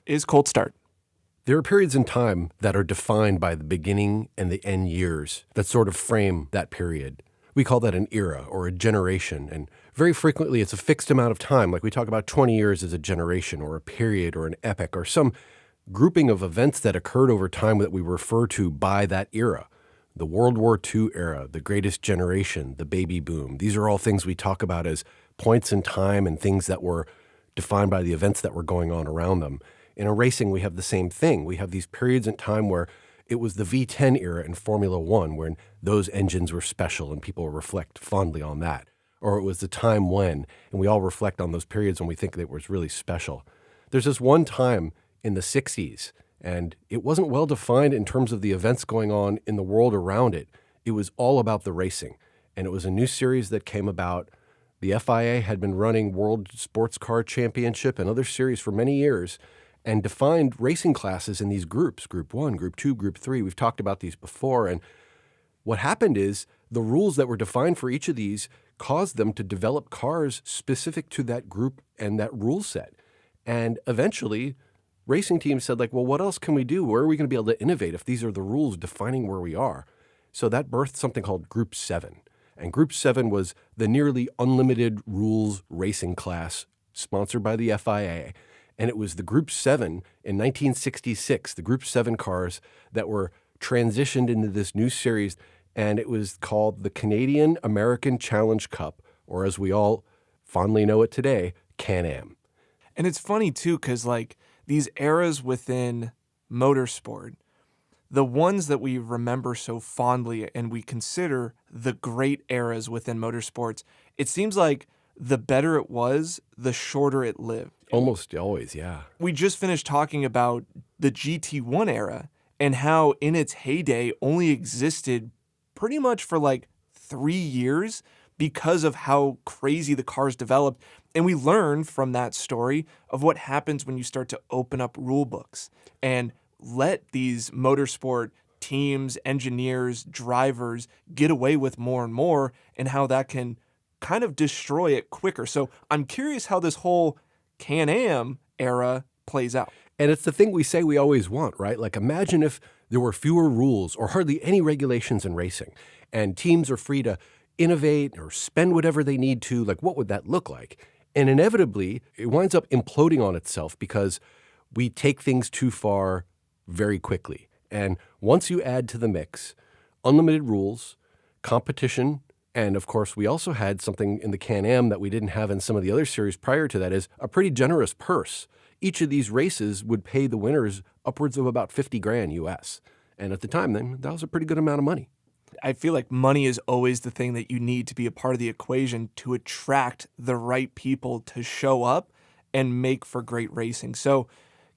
is cold start? There are periods in time that are defined by the beginning and the end years that sort of frame that period. We call that an era or a generation, and very frequently it's a fixed amount of time. Like we talk about 20 years as a generation or a period or an epoch or some grouping of events that occurred over time that we refer to by that era. The World War II era, the Greatest Generation, the baby boom. These are all things we talk about as points in time and things that were defined by the events that were going on around them. In racing, we have the same thing. We have these periods in time where it was the V10 era in Formula One, when those engines were special and people reflect fondly on that. Or it was the time when, and we all reflect on those periods when we think that it was really special. There's this one time in the 60s, and it wasn't well defined in terms of the events going on in the world around it. It was all about the racing, and it was a new series that came about. The FIA had been running World Sports Car Championship and other series for many years, and defined racing classes in these groups, Group 1, Group 2, Group 3. We've talked about these before. And what happened is the rules that were defined for each of these caused them to develop cars specific to that group and that rule set. And eventually, racing teams said, like, well, what else can we do? Where are we going to be able to innovate if these are the rules defining where we are? So that birthed something called Group 7. And Group 7 was the nearly unlimited rules racing class sponsored by the FIA. And it was the Group 7 in 1966, the Group 7 cars that were transitioned into this new series, and it was called the Canadian American Challenge Cup, or as we all fondly know it today, Can-Am. And it's funny, too, because, like, these eras within motorsport, the ones that we remember so fondly and we consider the great eras within motorsports, it seems like the better it was, the shorter it lived. Almost always, yeah. We just finished talking about the GT1 era and how in its heyday only existed pretty much for like 3 years because of how crazy the cars developed. And we learned from that story of what happens when you start to open up rule books and let these motorsport teams, engineers, drivers get away with more and more, and how that can kind of destroy it quicker. So I'm curious how this whole Can-Am era plays out. And it's the thing we say we always want, right? Like, imagine if there were fewer rules or hardly any regulations in racing, and teams are free to innovate or spend whatever they need to. Like, what would that look like? And inevitably, it winds up imploding on itself because we take things too far very quickly. And once you add to the mix unlimited rules, competition, and of course, we also had something in the Can-Am that we didn't have in some of the other series prior to that, is a pretty generous purse. Each of these races would pay the winners upwards of about $50,000 US. And at the time, then, that was a pretty good amount of money. I feel like money is always the thing that you need to be a part of the equation to attract the right people to show up and make for great racing. So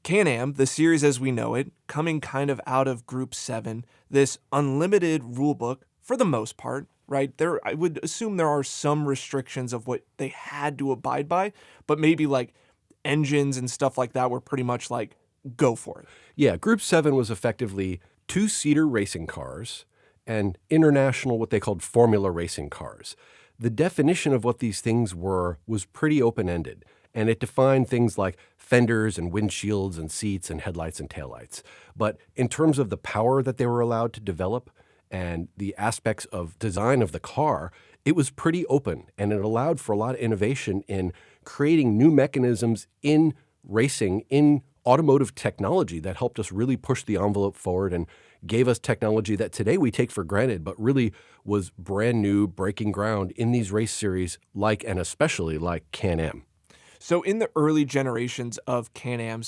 Can-Am, the series as we know it, coming kind of out of Group 7, this unlimited rulebook for the most part, right? I would assume there are some restrictions of what they had to abide by, but maybe like engines and stuff like that were pretty much like, go for it. Yeah, Group 7 was effectively two-seater racing cars and international, what they called formula racing cars. The definition of what these things were was pretty open-ended, and it defined things like fenders and windshields and seats and headlights and taillights. But in terms of the power that they were allowed to develop and the aspects of design of the car, it was pretty open, and it allowed for a lot of innovation in creating new mechanisms in racing, in automotive technology that helped us really push the envelope forward and gave us technology that today we take for granted, but really was brand new, breaking ground in these race series like, and especially like Can-Am. So in the early generations of Can-Am,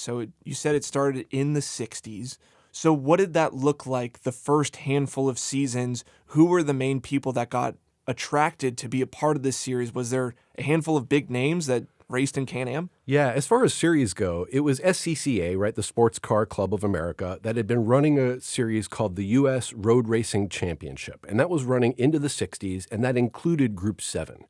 you said it started in the 60s. So what did that look like the first handful of seasons? Who were the main people that got attracted to be a part of this series? Was there a handful of big names that raced in Can-Am? Yeah, as far as series go, it was SCCA, right, the Sports Car Club of America, that had been running a series called the U.S. Road Racing Championship. And that was running into the 60s, and that included Group 7.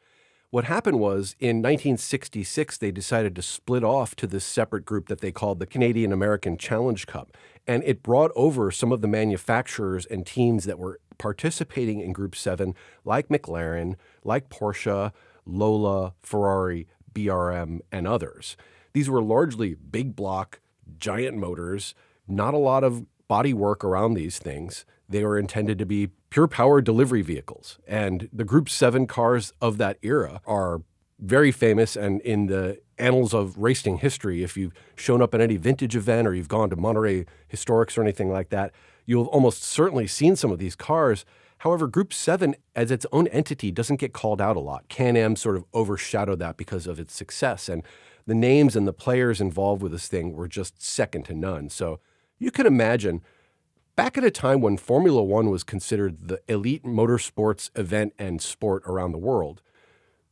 What happened was, in 1966, they decided to split off to this separate group that they called the Canadian American Challenge Cup. And it brought over some of the manufacturers and teams that were participating in Group 7, like McLaren, like Porsche, Lola, Ferrari, BRM, and others. These were largely big block, giant motors, not a lot of body work around these things. They were intended to be pure power delivery vehicles. And the Group 7 cars of that era are very famous, and in the annals of racing history, if you've shown up at any vintage event or you've gone to Monterey Historics or anything like that, you'll have almost certainly seen some of these cars. However, Group 7 as its own entity doesn't get called out a lot. Can-Am sort of overshadowed that because of its success, and the names and the players involved with this thing were just second to none. So you can imagine, back at a time when Formula One was considered the elite motorsports event and sport around the world,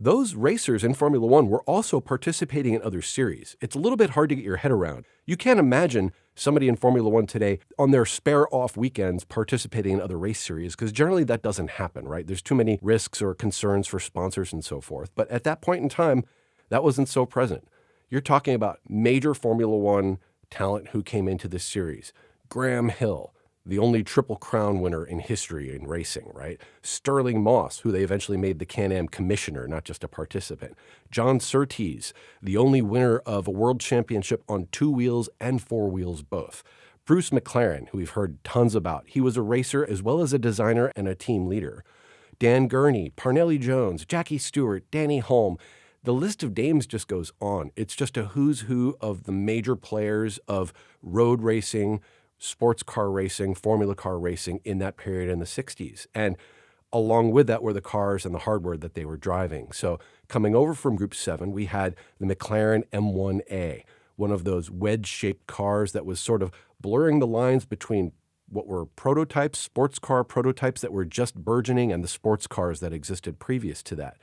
those racers in Formula One were also participating in other series. It's a little bit hard to get your head around. You can't imagine somebody in Formula One today on their spare off weekends participating in other race series, because generally that doesn't happen, right? There's too many risks or concerns for sponsors and so forth. But at that point in time, that wasn't so present. You're talking about major Formula One talent who came into this series. Graham Hill, the only Triple Crown winner in history in racing, right? Sterling Moss, who they eventually made the Can-Am commissioner, not just a participant. John Surtees, the only winner of a world championship on 2 wheels and 4 wheels both. Bruce McLaren, who we've heard tons about. He was a racer as well as a designer and a team leader. Dan Gurney, Parnelli Jones, Jackie Stewart, Danny Holm. The list of names just goes on. It's just a who's who of the major players of road racing, sports car racing, formula car racing in that period in the 60s. And along with that were the cars and the hardware that they were driving. So coming over from Group 7, we had the McLaren M1A, one of those wedge-shaped cars that was sort of blurring the lines between what were prototypes, sports car prototypes that were just burgeoning, and the sports cars that existed previous to that.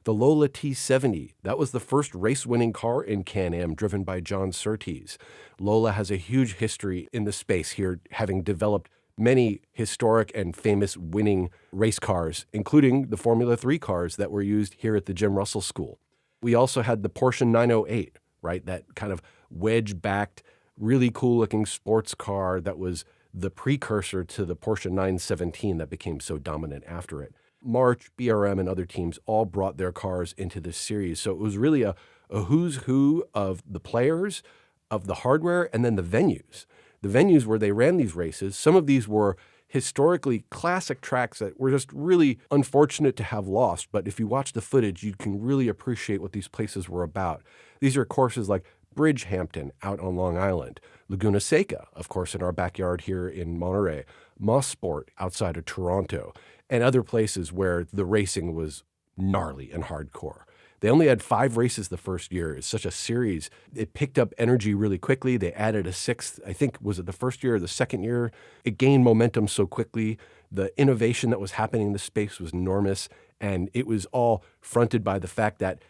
The Lola T70, that was the first race-winning car in Can-Am driven by John Surtees. Lola has a huge history in the space here, having developed many historic and famous winning race cars, including the Formula 3 cars that were used here at the Jim Russell School. We also had the Porsche 908, right? That kind of wedge-backed, really cool-looking sports car that was the precursor to the Porsche 917 that became so dominant after it. March, BRM, and other teams all brought their cars into this series. So it was really a who's who of the players, of the hardware, and then the venues. The venues where they ran these races, some of these were historically classic tracks that were just really unfortunate to have lost. But if you watch the footage, you can really appreciate what these places were about. These are courses like Bridgehampton out on Long Island, Laguna Seca, of course, in our backyard here in Monterey, Mossport outside of Toronto, and other places where the racing was gnarly and hardcore. They only had 5 races the first year. It's such a series. It picked up energy really quickly. They added a 6th, I think, was it the first year or the second year? It gained momentum so quickly. The innovation that was happening in the space was enormous, and it was all fronted by the fact that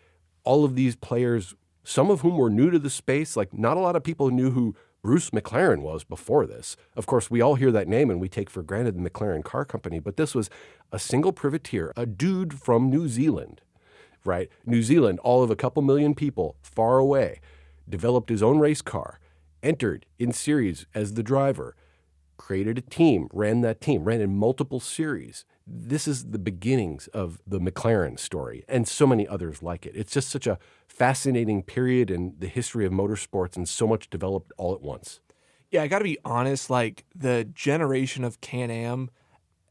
all of these players, some of whom were new to the space, like not a lot of people knew who Bruce McLaren was before this. Of course, we all hear that name and we take for granted the McLaren car company, but this was a single privateer, a dude from New Zealand, right? New Zealand, all of a couple million people far away, developed his own race car, entered in series as the driver, created a team, ran that team, ran in multiple series. This is the beginnings of the McLaren story and so many others like it. It's just such a fascinating period in the history of motorsports, and so much developed all at once. Yeah, I got to be honest, like the generation of Can-Am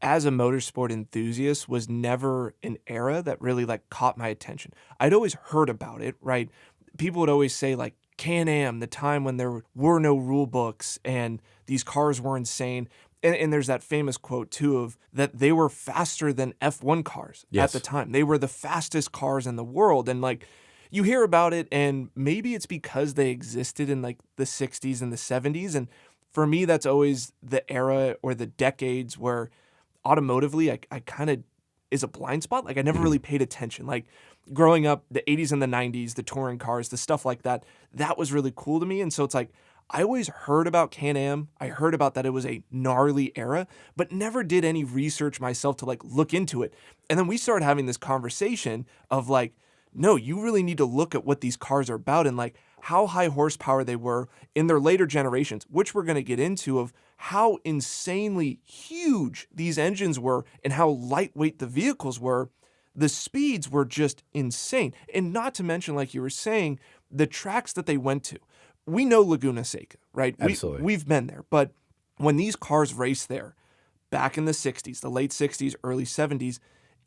as a motorsport enthusiast was never an era that really like caught my attention. I'd always heard about it, right? People would always say like Can-Am, the time when there were no rule books and these cars were insane. And there's that famous quote too of that they were faster than F1 cars at the time. They were the fastest cars in the world. And like you hear about it, and maybe it's because they existed in like the 60s and the 70s. And for me, that's always the era or the decades where automotively I kind of is a blind spot. Like I never really paid attention. Like growing up, the 80s and the 90s, the touring cars, the stuff like that, that was really cool to me. And so it's like, I always heard about Can-Am. I heard about that it was a gnarly era, but never did any research myself to like look into it. And then we started having this conversation of like, no, you really need to look at what these cars are about and like how high horsepower they were in their later generations, which we're going to get into, of how insanely huge these engines were and how lightweight the vehicles were. The speeds were just insane. And not to mention, like you were saying, the tracks that they went to. we know Laguna Seca, right? Absolutely. We've been there. But when these cars raced there back in the 60s, the late 60s, early 70s,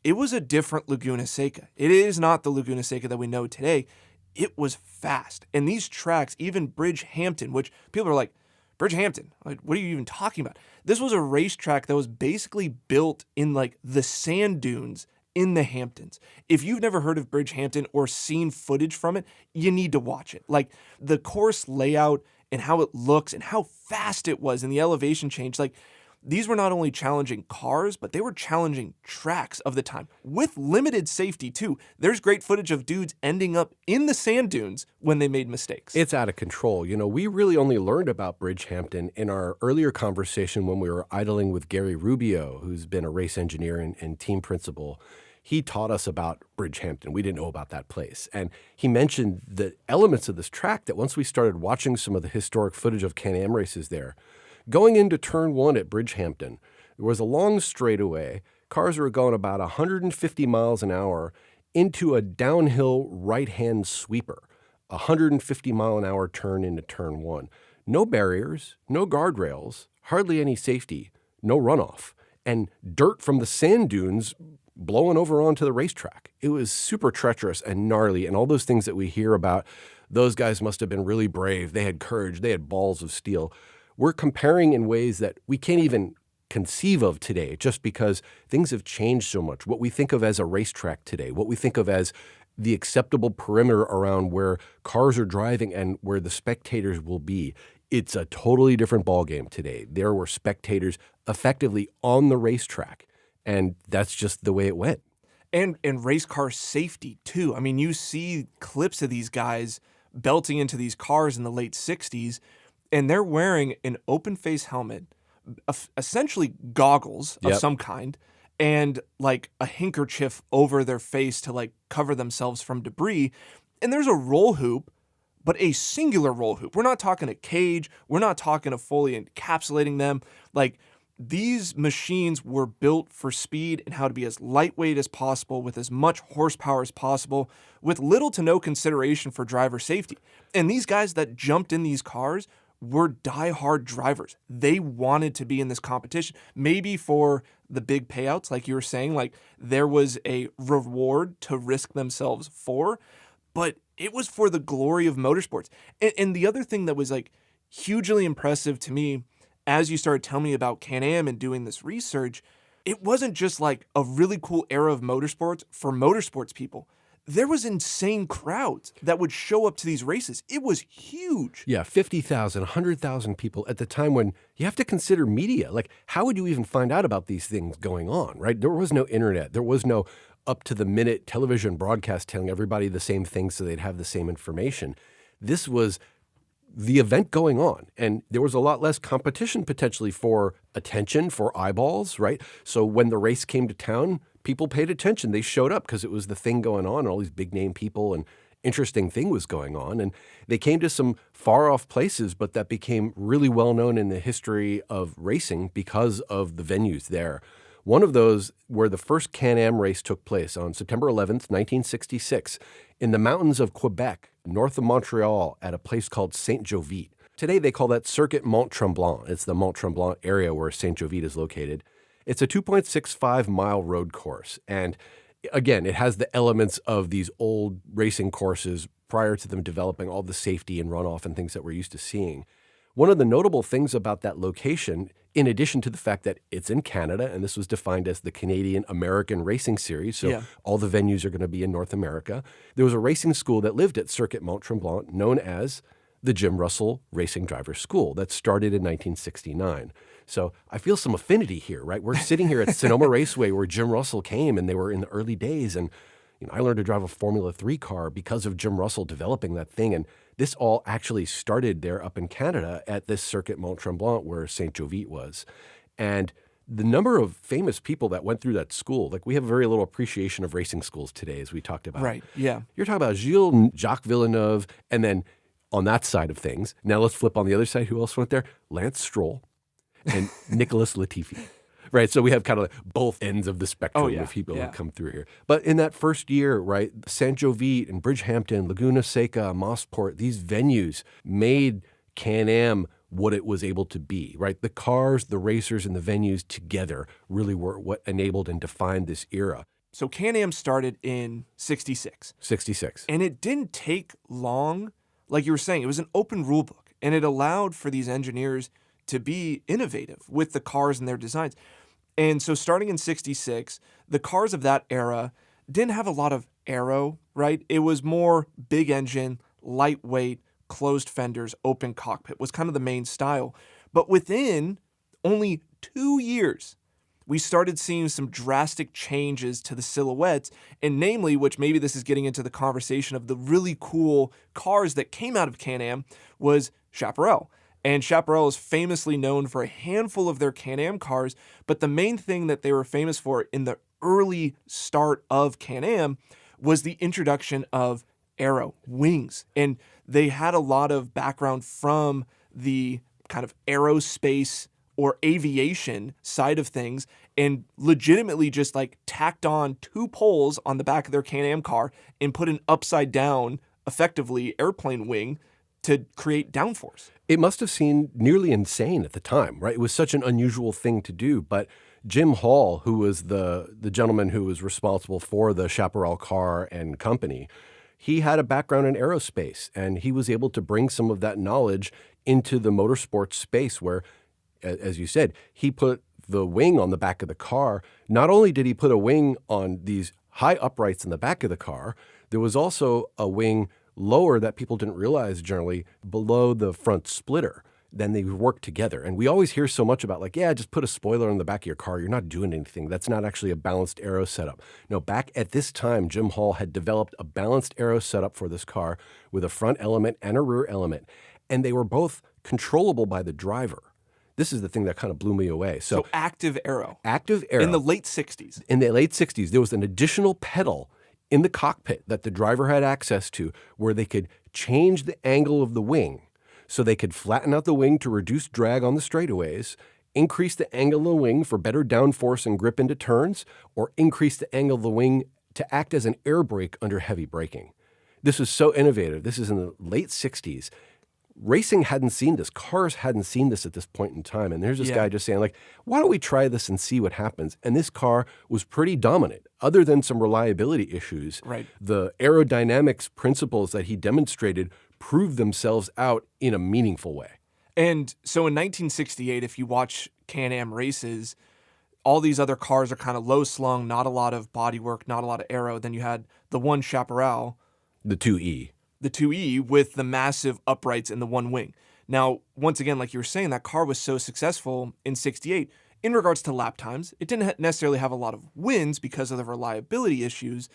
it was a different Laguna Seca. It is not the Laguna Seca that we know today. It was fast. And these tracks, even Bridgehampton, which people are like, Bridgehampton, like, what are you even talking about? This was a racetrack that was basically built in like the sand dunes in the Hamptons. If you've never heard of Bridgehampton or seen footage from it, you need to watch it. Like the course layout and how it looks and how fast it was and the elevation change, like these were not only challenging cars, but they were challenging tracks of the time with limited safety too. There's great footage of dudes ending up in the sand dunes when they made mistakes. It's out of control. You know, we really only learned about Bridgehampton in our earlier conversation when we were idling with Gary Rubio, who's been a race engineer and team principal. He taught us about Bridgehampton. We didn't know about that place. And he mentioned the elements of this track that once we started watching some of the historic footage of Can-Am races there, going into turn one at Bridgehampton, there was a long straightaway. Cars were going about 150 miles an hour into a downhill right-hand sweeper, 150 mile an hour turn into turn one. No barriers, no guardrails, hardly any safety, no runoff, and dirt from the sand dunes blowing over onto the racetrack. It was super treacherous and gnarly, and all those things that we hear about, those guys must have been really brave. They had courage. They had balls of steel. We're comparing in ways that we can't even conceive of today just because things have changed so much. What we think of as a racetrack today, what we think of as the acceptable perimeter around where cars are driving and where the spectators will be, it's a totally different ballgame today. There were spectators effectively on the racetrack, and that's just the way it went. And race car safety too. I mean, you see clips of these guys belting into these cars in the late 60s, and they're wearing an open face helmet, essentially goggles of some kind, and like a handkerchief over their face to like cover themselves from debris. And there's a roll hoop, but a singular roll hoop. We're not talking a cage. We're not talking a fully encapsulating them. Like these machines were built for speed and how to be as lightweight as possible with as much horsepower as possible with little to no consideration for driver safety. And these guys that jumped in these cars were diehard drivers. They wanted to be in this competition, maybe for the big payouts, like you were saying, like there was a reward to risk themselves for, but it was for the glory of motorsports. And the other thing that was like hugely impressive to me as you started telling me about Can-Am and doing this research, it wasn't just like a really cool era of motorsports for motorsports people. There was insane crowds that would show up to these races. It was huge. Yeah, 50,000, 100,000 people at the time when you have to consider media. Like, how would you even find out about these things going on, right? There was no internet. There was no up-to-the-minute television broadcast telling everybody the same thing so they'd have the same information. This was the event going on, and there was a lot less competition potentially for attention, for eyeballs, right? So when the race came to town, people paid attention. They showed up because it was the thing going on, and all these big-name people and interesting thing was going on. And they came to some far-off places, but that became really well-known in the history of racing because of the venues there. One of those where the first Can-Am race took place on September 11th, 1966, in the mountains of Quebec, north of Montreal, at a place called Saint-Jovite. Today, they call that Circuit Mont-Tremblant. It's the Mont-Tremblant area where Saint-Jovite is located. It's a 2.65-mile road course. And again, it has the elements of these old racing courses prior to them developing all the safety and runoff and things that we're used to seeing. One of the notable things about that location, in addition to the fact that it's in Canada, and this was defined as the Canadian-American Racing Series, so all the venues are going to be in North America, there was a racing school that lived at Circuit Mont-Tremblant known as the Jim Russell Racing Driver School that started in 1969. So I feel some affinity here, right? We're sitting here at Sonoma Raceway where Jim Russell came, and they were in the early days, and I learned to drive a Formula 3 car because of Jim Russell developing that thing, and this all actually started there up in Canada at this Circuit Mont-Tremblant where Saint-Jovite was. And the number of famous people that went through that school, like we have very little appreciation of racing schools today, as we talked about. Right, yeah. You're talking about Gilles, Jacques Villeneuve, and then on that side of things, now let's flip on the other side. Who else went there? Lance Stroll and Nicholas Latifi. Right. So we have kind of like both ends of the spectrum Oh, yeah. of people Yeah. who come through here. But in that first year, right, San Jovite and Bridgehampton, Laguna Seca, Mossport, these venues made Can-Am what it was able to be, right? The cars, the racers, and the venues together really were what enabled and defined this era. So Can-Am started in 66. 66. And it didn't take long. Like you were saying, it was an open rule book, and it allowed for these engineers to be innovative with the cars and their designs. And so starting in 66, the cars of that era didn't have a lot of aero, right? It was more big engine, lightweight, closed fenders, open cockpit was kind of the main style. But within only 2 years, we started seeing some drastic changes to the silhouettes, and namely, which maybe this is getting into the conversation of the really cool cars that came out of Can-Am, was Chaparral. And Chaparral is famously known for a handful of their Can-Am cars, but the main thing that they were famous for in the early start of Can-Am was the introduction of aero wings. And they had a lot of background from the kind of aerospace or aviation side of things, and legitimately just like tacked on 2 poles on the back of their Can-Am car and put an upside down, effectively airplane wing to create downforce. It must have seemed nearly insane at the time, right? It was such an unusual thing to do. But Jim Hall, who was the gentleman who was responsible for the Chaparral car and company, he had a background in aerospace, and he was able to bring some of that knowledge into the motorsports space where, as you said, he put the wing on the back of the car. Not only did he put a wing on these high uprights in the back of the car, there was also a wing lower that people didn't realize generally below the front splitter. Then they work together. And we always hear so much about like, yeah, just put a spoiler on the back of your car. You're not doing anything. That's not actually a balanced aero setup. No, back at this time, Jim Hall had developed a balanced aero setup for this car with a front element and a rear element. And they were both controllable by the driver. This is the thing that kind of blew me away. So active aero. Active aero. In the late 60s. In the late 60s, there was an additional pedal in the cockpit that the driver had access to where they could change the angle of the wing. So they could flatten out the wing to reduce drag on the straightaways, increase the angle of the wing for better downforce and grip into turns, or increase the angle of the wing to act as an air brake under heavy braking. This was so innovative. This is in the late 60s. Racing hadn't seen this. Cars hadn't seen this at this point in time. And there's this guy just saying, like, why don't we try this and see what happens? And this car was pretty dominant. Other than some reliability issues, right, the aerodynamics principles that he demonstrated proved themselves out in a meaningful way. And so in 1968, if you watch Can-Am races, all these other cars are kind of low slung, not a lot of bodywork, not a lot of aero. Then you had the one Chaparral. The 2E. The 2E with the massive uprights and the one wing. Now, once again, like you were saying, that car was so successful in 68. In regards to lap times, it didn't necessarily have a lot of wins because of the reliability issues,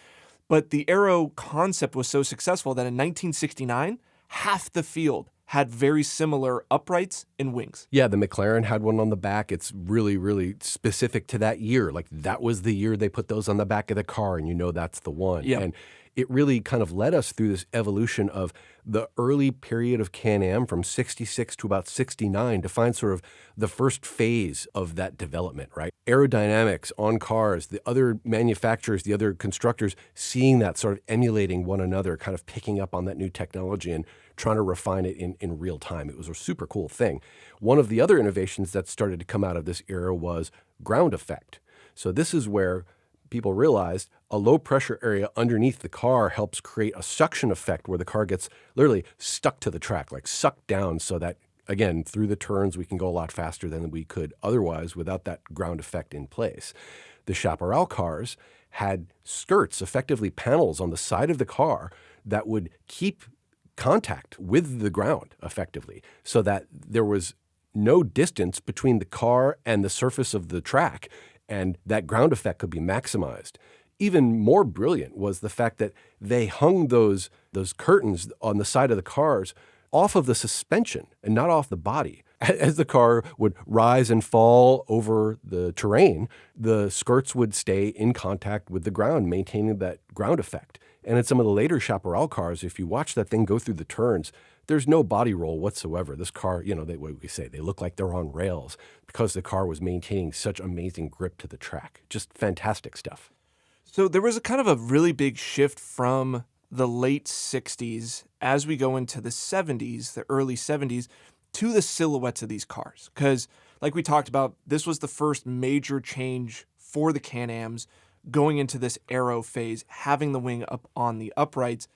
but the aero concept was so successful that in 1969, half the field had very similar uprights and wings. Yeah, the McLaren had one on the back. It's really, really specific to that year. Like that was the year they put those on the back of the car, and you know that's the one. Yeah. And it really kind of led us through this evolution of the early period of Can-Am from 66 to about 69 to find sort of the first phase of that development, right? Aerodynamics on cars, the other manufacturers, the other constructors seeing that, sort of emulating one another, kind of picking up on that new technology and trying to refine it in real time. It was a super cool thing. One of the other innovations that started to come out of this era was ground effect. So this is where people realized a low pressure area underneath the car helps create a suction effect where the car gets literally stuck to the track, like sucked down, so that, again, through the turns, we can go a lot faster than we could otherwise without that ground effect in place. The Chaparral cars had skirts, effectively panels on the side of the car that would keep contact with the ground effectively, so that there was no distance between the car and the surface of the track, and that ground effect could be maximized. Even more brilliant was the fact that they hung those curtains on the side of the cars off of the suspension and not off the body. As the car would rise and fall over the terrain, the skirts would stay in contact with the ground, maintaining that ground effect. And in some of the later Chaparral cars, if you watch that thing go through the turns, there's no body roll whatsoever. This car, what we say, they look like they're on rails because the car was maintaining such amazing grip to the track. Just fantastic stuff. So there was a kind of a really big shift from the late 60s as we go into the 70s, the early 70s, to the silhouettes of these cars. Because like we talked about, this was the first major change for the Can-Ams going into this aero phase, having the wing up on the uprights.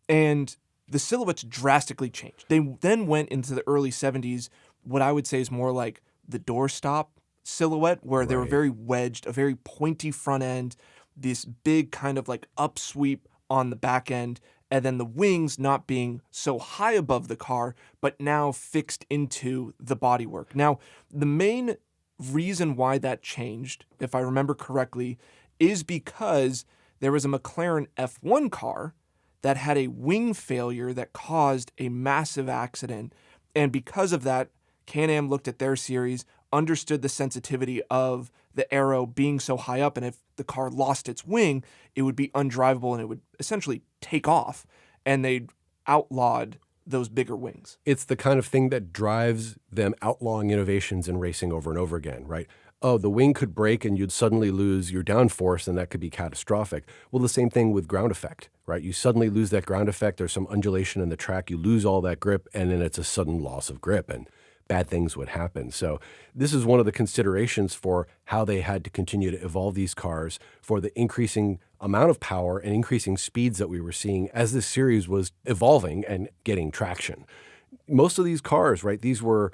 And the silhouettes drastically changed. They then went into the early 70s, what I would say is more like the doorstop silhouette, where they were very wedged, a very pointy front end, this big kind of like upsweep on the back end, and then the wings not being so high above the car, but now fixed into the bodywork. Now, the main reason why that changed, if I remember correctly, is because there was a McLaren F1 car that had a wing failure that caused a massive accident. And because of that, Can-Am looked at their series, understood the sensitivity of the aero being so high up, and if the car lost its wing, it would be undrivable and it would essentially take off, and they'd outlawed those bigger wings. It's the kind of thing that drives them outlawing innovations in racing over and over again, right? Oh, the wing could break and you'd suddenly lose your downforce, and that could be catastrophic. Well, the same thing with ground effect, right? You suddenly lose that ground effect, there's some undulation in the track, you lose all that grip, and then it's a sudden loss of grip, and bad things would happen. So this is one of the considerations for how they had to continue to evolve these cars for the increasing amount of power and increasing speeds that we were seeing as this series was evolving and getting traction. Most of these cars, right, these were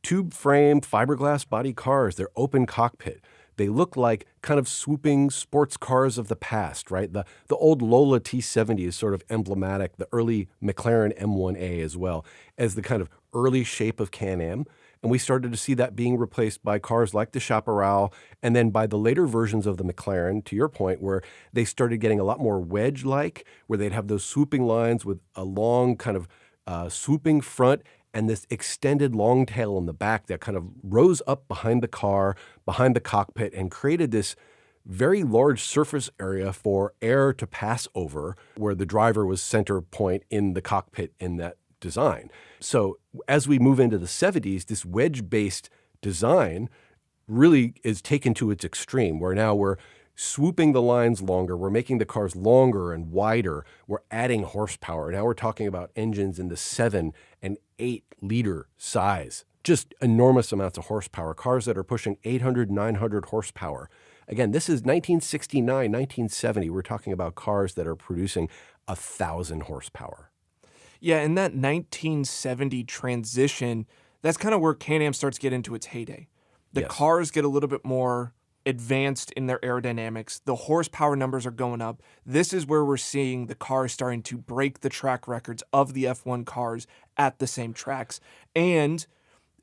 tube frame, fiberglass body cars. They're open cockpit. They look like kind of swooping sports cars of the past, right? The old Lola T70 is sort of emblematic, the early McLaren M1A as well, as the kind of early shape of Can-Am. And we started to see that being replaced by cars like the Chaparral, and then by the later versions of the McLaren, to your point, where they started getting a lot more wedge-like, where they'd have those swooping lines with a long kind of swooping front and this extended long tail in the back that kind of rose up behind the car, behind the cockpit, and created this very large surface area for air to pass over, where the driver was center point in the cockpit in that design. So as we move into the 70s, this wedge-based design really is taken to its extreme, where now we're swooping the lines longer, we're making the cars longer and wider, we're adding horsepower. Now we're talking about engines in the 7 and 8 liter size. Just enormous amounts of horsepower, cars that are pushing 800, 900 horsepower. Again, this is 1969, 1970. We're talking about cars that are producing 1,000 horsepower. Yeah, in that 1970 transition, that's kind of where Can-Am starts to get into its heyday. The cars get a little bit more advanced in their aerodynamics. The horsepower numbers are going up. This is where we're seeing the cars starting to break the track records of the F1 cars at the same tracks. And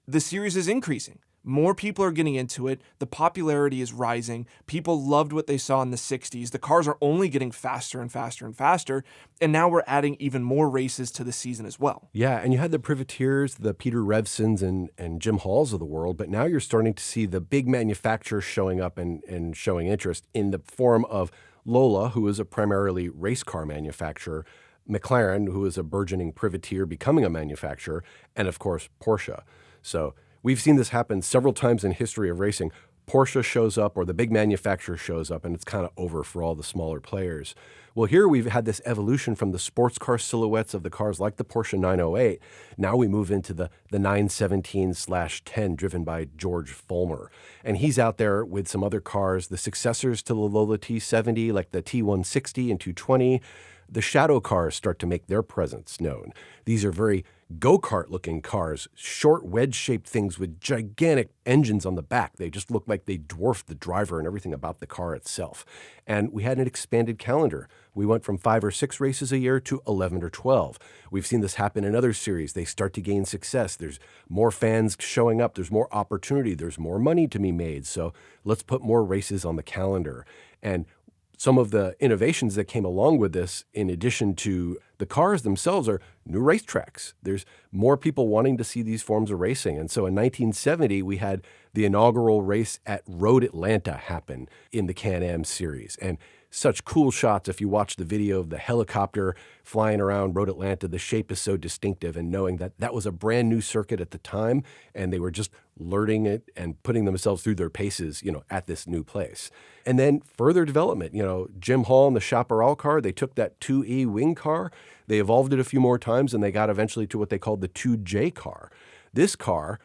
the series is increasing. More people are getting into it. The popularity is rising. People loved what they saw in the 60s. The cars are only getting faster and faster and faster. And now we're adding even more races to the season as well. Yeah, and you had the privateers, the Peter Revsons and Jim Halls of the world, but now you're starting to see the big manufacturers showing up and showing interest in the form of Lola, who is a primarily race car manufacturer, McLaren, who is a burgeoning privateer becoming a manufacturer, and of course, Porsche. So we've seen this happen several times in history of racing. Porsche shows up or the big manufacturer shows up, and it's kind of over for all the smaller players. Well, here we've had this evolution from the sports car silhouettes of the cars like the Porsche 908. Now we move into the 917/10 driven by George Fulmer. And he's out there with some other cars, the successors to the Lola T70, like the T160 and 220. The shadow cars start to make their presence known. These are very go-kart looking cars, short wedge-shaped things with gigantic engines on the back. They just look like they dwarf the driver and everything about the car itself. And we had an expanded calendar. We went from 5 or 6 races a year to 11 or 12. We've seen this happen in other series. They start to gain success. There's more fans showing up. There's more opportunity. There's more money to be made. So let's put more races on the calendar. And some of the innovations that came along with this, in addition to the cars themselves, are new racetracks. There's more people wanting to see these forms of racing. And so in 1970, we had the inaugural race at Road Atlanta happen in the Can-Am series. And such cool shots. If you watch the video of the helicopter flying around Road Atlanta, the shape is so distinctive, and knowing that that was a brand new circuit at the time, and they were just learning it and putting themselves through their paces, at this new place. And then further development, Jim Hall and the Chaparral car, they took that 2E wing car, they evolved it a few more times, and they got eventually to what they called the 2J car. This car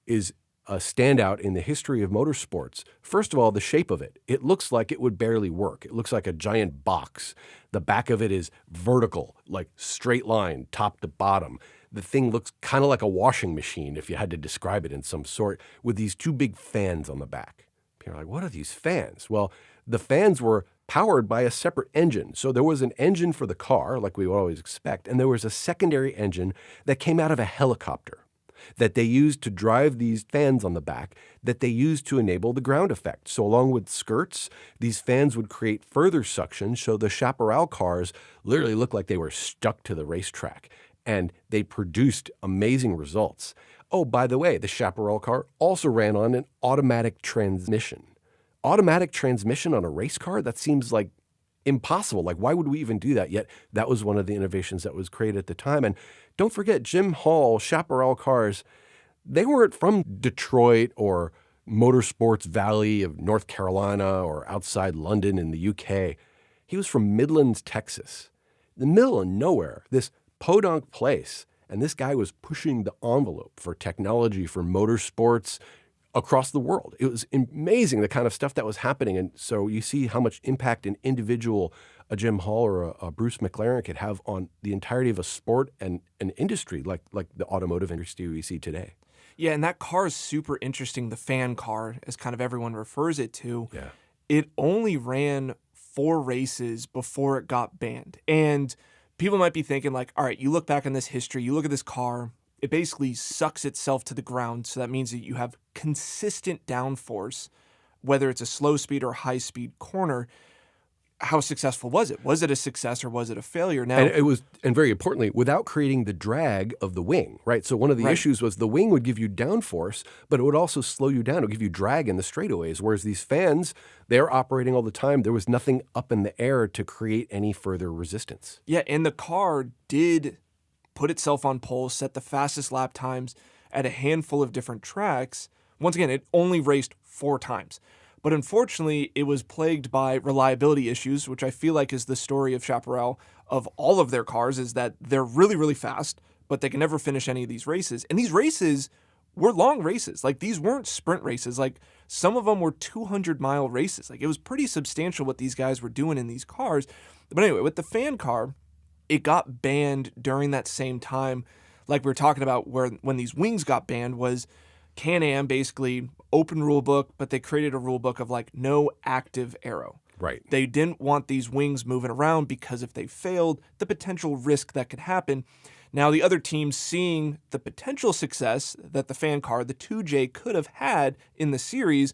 is a standout in the history of motorsports. First of all, the shape of it. It looks like it would barely work. It looks like a giant box. The back of it is vertical, like straight line, top to bottom. The thing looks kind of like a washing machine, if you had to describe it in some sort, with these two big fans on the back. People are like, what are these fans? Well, the fans were powered by a separate engine. So there was an engine for the car, like we would always expect, and there was a secondary engine that came out of a helicopter that they used to drive these fans on the back that they used to enable the ground effect. So along with skirts, these fans would create further suction, so the Chaparral cars literally looked like they were stuck to the racetrack, and they produced amazing results. Oh, by the way, the Chaparral car also ran on an automatic transmission. Automatic transmission on a race car? That seems like impossible. Like, why would we even do that? Yet that was one of the innovations that was created at the time. And don't forget, Jim Hall, Chaparral cars, they weren't from Detroit or Motorsports Valley of North Carolina or outside London in the UK. He was from Midlands, Texas, the middle of nowhere, this podunk place. And this guy was pushing the envelope for technology, for motorsports across the world. It was amazing the kind of stuff that was happening. And so you see how much impact an individual, a Jim Hall or a Bruce McLaren, could have on the entirety of a sport and an industry like the automotive industry we see today. Yeah, and that car is super interesting, the fan car, as kind of everyone refers it to. Yeah. It only ran 4 races before it got banned. And people might be thinking like, all right, you look back on this history, you look at this car, it basically sucks itself to the ground. So that means that you have consistent downforce, whether it's a slow speed or high speed corner. How successful was it? Was it a success or was it a failure? Now, and it was, and very importantly, without creating the drag of the wing, right? So one of the issues was the wing would give you downforce, but it would also slow you down. It would give you drag in the straightaways. Whereas these fans, they're operating all the time. There was nothing up in the air to create any further resistance. Yeah, and the car did put itself on pole, set the fastest lap times at a handful of different tracks. Once again, it only raced 4 times. But unfortunately, it was plagued by reliability issues, which I feel like is the story of Chaparral of all of their cars, is that they're really, really fast, but they can never finish any of these races. And these races were long races. Like, these weren't sprint races. Like, some of them were 200-mile races. Like, it was pretty substantial what these guys were doing in these cars. But anyway, with the fan car, it got banned during that same time. Like we were talking about, when these wings got banned was Can-Am basically open rule book, but they created a rule book of like no active aero. Right. They didn't want these wings moving around because if they failed, the potential risk that could happen. Now, the other teams, seeing the potential success that the fan car, the 2J, could have had in the series,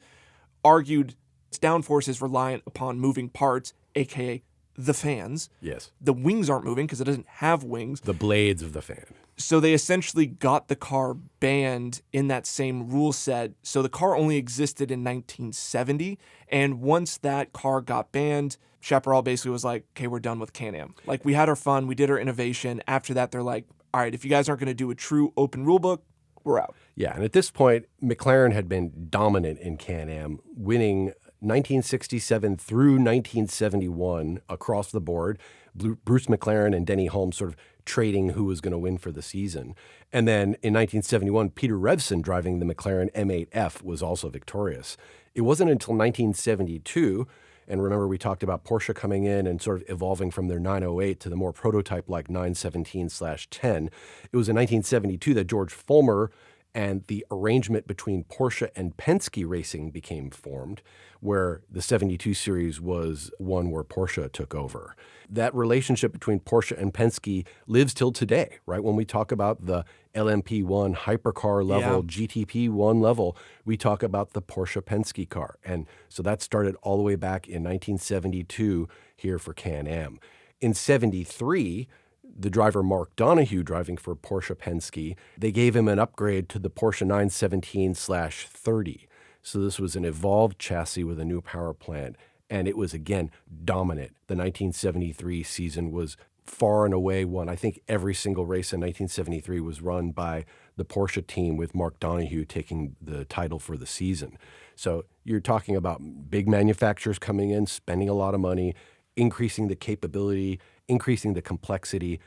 argued its downforce is reliant upon moving parts, aka the fans. Yes. The wings aren't moving because it doesn't have wings. The blades of the fan. So they essentially got the car banned in that same rule set. So the car only existed in 1970. And once that car got banned, Chaparral basically was like, okay, we're done with Can-Am. Like, we had our fun. We did our innovation. After that, they're like, all right, if you guys aren't going to do a true open rule book, we're out. Yeah. And at this point, McLaren had been dominant in Can-Am, winning 1967 through 1971 across the board. Bruce McLaren and Denny Hulme sort of trading who was going to win for the season. And then in 1971, Peter Revson driving the McLaren M8F was also victorious. It wasn't until 1972, and remember we talked about Porsche coming in and sort of evolving from their 908 to the more prototype-like 917/10. It was in 1972 that George Fulmer and the arrangement between Porsche and Penske Racing became formed, where the 72 series was one where Porsche took over. That relationship between Porsche and Penske lives till today, right? When we talk about the LMP1 hypercar level, GTP1 level, we talk about the Porsche Penske car. And so that started all the way back in 1972 here for Can-Am. In 73, the driver Mark Donohue driving for Porsche Penske, they gave him an upgrade to the Porsche 917/30. So this was an evolved chassis with a new power plant. And it was, again, dominant. The 1973 season was far and away one. I think every single race in 1973 was run by the Porsche team, with Mark Donohue taking the title for the season. So you're talking about big manufacturers coming in, spending a lot of money, increasing the capability, increasing the complexity,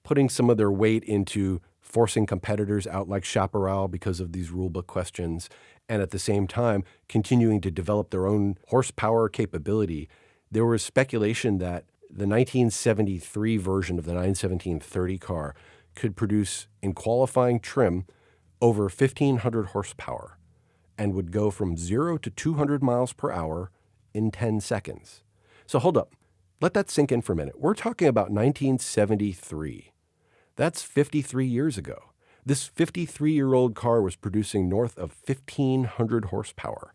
putting some of their weight into forcing competitors out like Chaparral because of these rulebook questions, and at the same time continuing to develop their own horsepower capability. There was speculation that the 1973 version of the 917-30 car could produce, in qualifying trim, over 1,500 horsepower and would go from 0 to 200 miles per hour in 10 seconds. So hold up. Let that sink in for a minute. We're talking about 1973. That's 53 years ago. This 53-year-old car was producing north of 1,500 horsepower.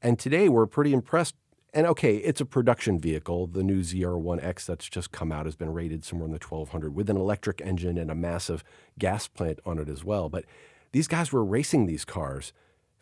And today we're pretty impressed. And okay, it's a production vehicle. The new ZR1X that's just come out has been rated somewhere in the 1,200 with an electric engine and a massive gas plant on it as well. But these guys were racing these cars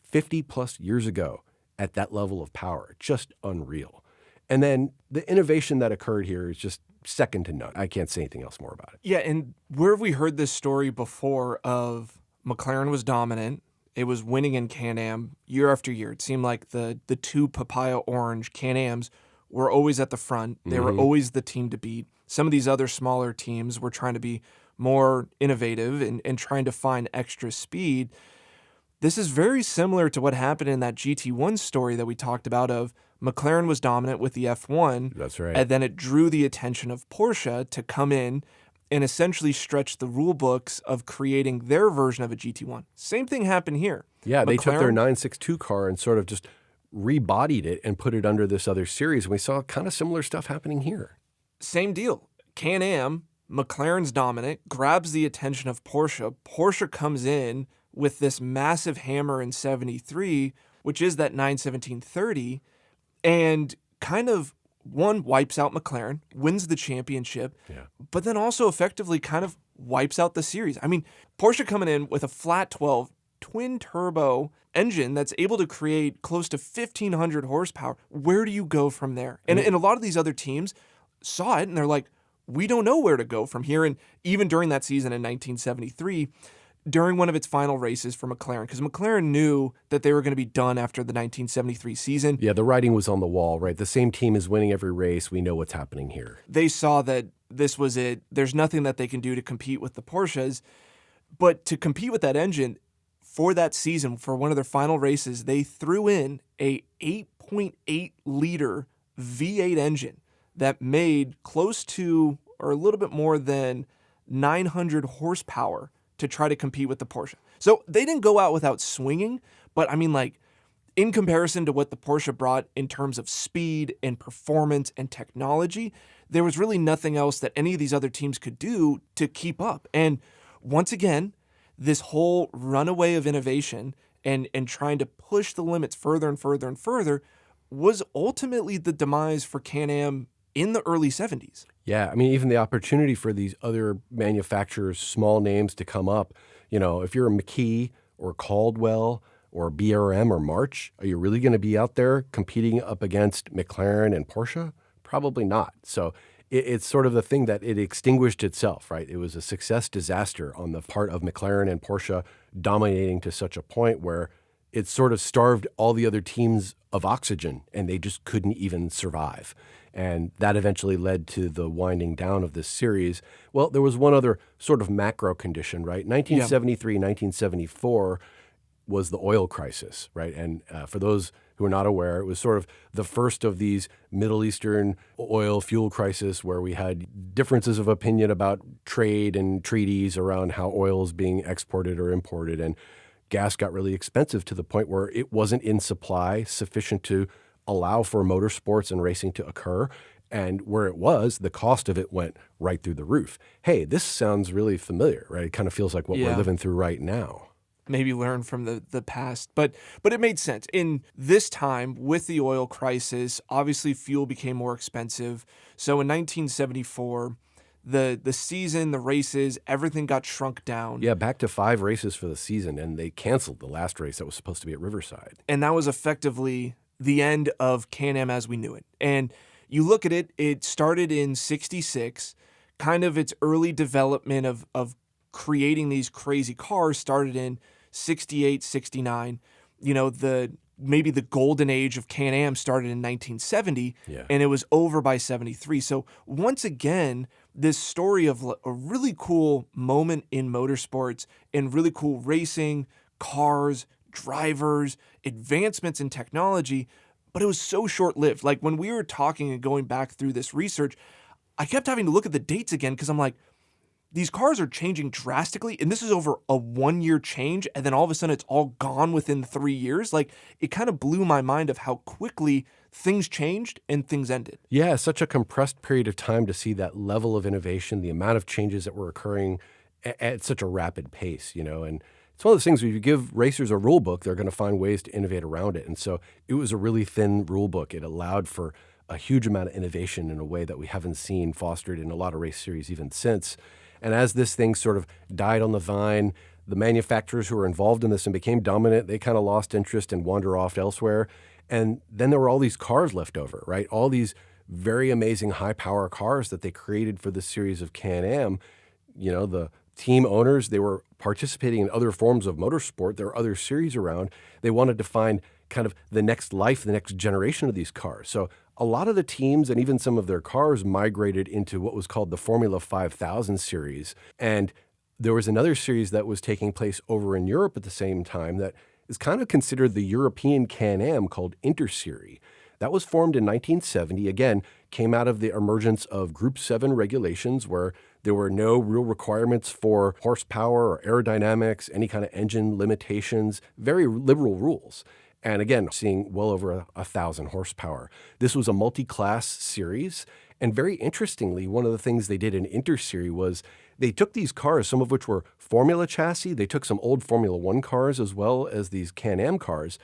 50 plus years ago at that level of power. Just unreal. And then the innovation that occurred here is just second to none. I can't say anything else more about it. Yeah, and where have we heard this story before of McLaren was dominant? It was winning in Can-Am year after year. It seemed like the two Papaya Orange Can-Ams were always at the front. They were always the team to beat. Some of these other smaller teams were trying to be more innovative and trying to find extra speed. This is very similar to what happened in that GT1 story that we talked about of McLaren was dominant with the F1. That's right. And then it drew the attention of Porsche to come in and essentially stretch the rule books of creating their version of a GT1. Same thing happened here. Yeah, they took their 962 car and sort of just rebodied it and put it under this other series. And we saw kind of similar stuff happening here. Same deal. Can-Am, McLaren's dominant, grabs the attention of Porsche. Porsche comes in with this massive hammer in 73, which is that 917-30, and kind of, one, wipes out McLaren, wins the championship, but then also effectively kind of wipes out the series. I mean, Porsche coming in with a flat 12 twin-turbo engine that's able to create close to 1,500 horsepower. Where do you go from there? And a lot of these other teams saw it, and they're like, we don't know where to go from here. And even during that season in 1973, during one of its final races for McLaren, because McLaren knew that they were going to be done after the 1973 season. Yeah, the writing was on the wall, right? The same team is winning every race. We know what's happening here. They saw that this was it. There's nothing that they can do to compete with the Porsches. But to compete with that engine for that season, for one of their final races, they threw in a 8.8 liter V8 engine that made close to, or a little bit more than 900 horsepower to try to compete with the Porsche. So they didn't go out without swinging, but I mean, like, in comparison to what the Porsche brought in terms of speed and performance and technology, there was really nothing else that any of these other teams could do to keep up. And once again, this whole runaway of innovation and trying to push the limits further and further and further was ultimately the demise for Can-Am in the early 70s. Yeah, I mean, even the opportunity for these other manufacturers, small names to come up. You know, if you're a McKee or Caldwell or BRM or March, are you really going to be out there competing up against McLaren and Porsche? Probably not. So it's sort of the thing that it extinguished itself, right? It was a success disaster on the part of McLaren and Porsche dominating to such a point where it sort of starved all the other teams of oxygen and they just couldn't even survive. And that eventually led to the winding down of this series. Well, there was one other sort of macro condition, right? 1973, 1974 was the oil crisis, right? And for those who are not aware, it was sort of the first of these Middle Eastern oil fuel crisis where we had differences of opinion about trade and treaties around how oil is being exported or imported. And gas got really expensive to the point where it wasn't in supply sufficient to allow for motorsports and racing to occur. And where it was, the cost of it went right through the roof. Hey, this sounds really familiar, right? It kind of feels like what we're living through right now. Maybe learn from the past. But it made sense. In this time, with the oil crisis, obviously fuel became more expensive. So in 1974, the season, the races, everything got shrunk down. Yeah, back to 5 races for the season, and they canceled the last race that was supposed to be at Riverside. And that was effectively the end of Can-Am as we knew it. And you look at it, it started in 66, kind of its early development of creating these crazy cars started in 68, 69. You know, maybe the golden age of Can-Am started in 1970, Yeah. and it was over by 73. So once again, this story of a really cool moment in motorsports and really cool racing, cars, drivers, advancements in technology, but it was so short-lived. Like when we were talking and going back through this research, I kept having to look at the dates again because I'm like, these cars are changing drastically, and this is over a 1-year change, and then all of a sudden it's all gone within 3 years. Like, it kind of blew my mind of how quickly things changed and things ended. Yeah, such a compressed period of time to see that level of innovation, the amount of changes that were occurring at such a rapid pace, and it's one of those things where if you give racers a rule book, they're going to find ways to innovate around it. And so it was a really thin rule book. It allowed for a huge amount of innovation in a way that we haven't seen fostered in a lot of race series even since. And as this thing sort of died on the vine, the manufacturers who were involved in this and became dominant, they kind of lost interest and wander off elsewhere. And then there were all these cars left over, right? All these very amazing high-power cars that they created for this series of Can-Am. The team owners, they were participating in other forms of motorsport. There are other series around. They wanted to find kind of the next life, the next generation of these cars. So a lot of the teams and even some of their cars migrated into what was called the Formula 5000 series. And there was another series that was taking place over in Europe at the same time that is kind of considered the European Can-Am called Interserie. That was formed in 1970, again, came out of the emergence of Group 7 regulations where there were no real requirements for horsepower or aerodynamics, any kind of engine limitations, very liberal rules. And again, seeing well over 1,000 horsepower. This was a multi-class series. And very interestingly, one of the things they did in Interserie was they took these cars, some of which were Formula chassis. They took some old Formula One cars as well as these Can-Am cars.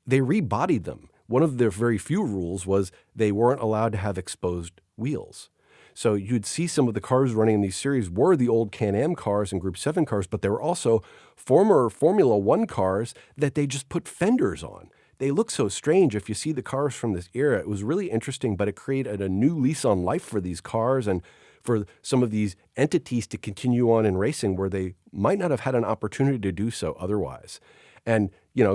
They rebodied them. One of their very few rules was they weren't allowed to have exposed wheels. So you'd see some of the cars running in these series were the old Can-Am cars and Group 7 cars, but there were also former Formula One cars that they just put fenders on. They look so strange if you see the cars from this era. It was really interesting, but it created a new lease on life for these cars and for some of these entities to continue on in racing where they might not have had an opportunity to do so otherwise. And,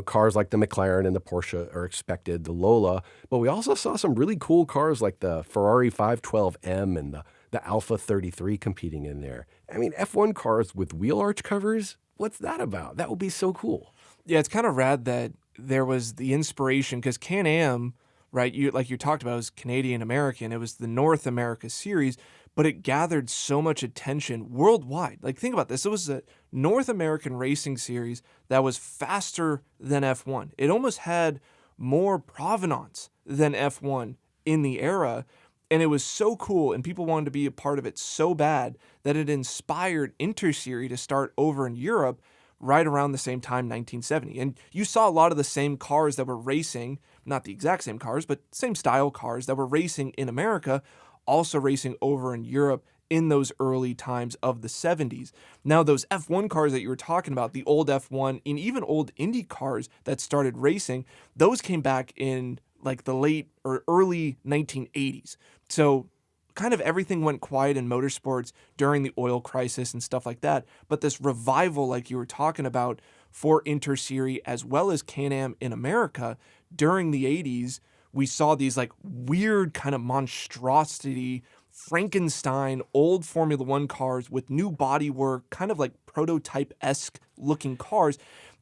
cars like the McLaren and the Porsche are expected, the Lola. But we also saw some really cool cars like the Ferrari 512M and the Alpha 33 competing in there. I mean, F1 cars with wheel arch covers, what's that about? That would be so cool. Yeah, it's kind of rad that there was the inspiration because Can-Am, right, you talked about, was Canadian-American. It was the North America series, but it gathered so much attention worldwide. Like, think about this. It was a North American racing series that was faster than F1. It almost had more provenance than F1 in the era, and it was so cool, and people wanted to be a part of it so bad that it inspired Interserie to start over in Europe right around the same time, 1970. And you saw a lot of the same cars that were racing, not the exact same cars, but same style cars that were racing in America, also racing over in Europe in those early times of the 70s. Now, those F1 cars that you were talking about, the old F1 and even old Indy cars that started racing, those came back in like the late or early 1980s. So kind of everything went quiet in motorsports during the oil crisis and stuff like that. But this revival, like you were talking about, for Interserie as well as Can-Am in America during the 80s, we saw these like weird kind of monstrosity, Frankenstein, old Formula One cars with new bodywork, kind of like prototype-esque looking cars.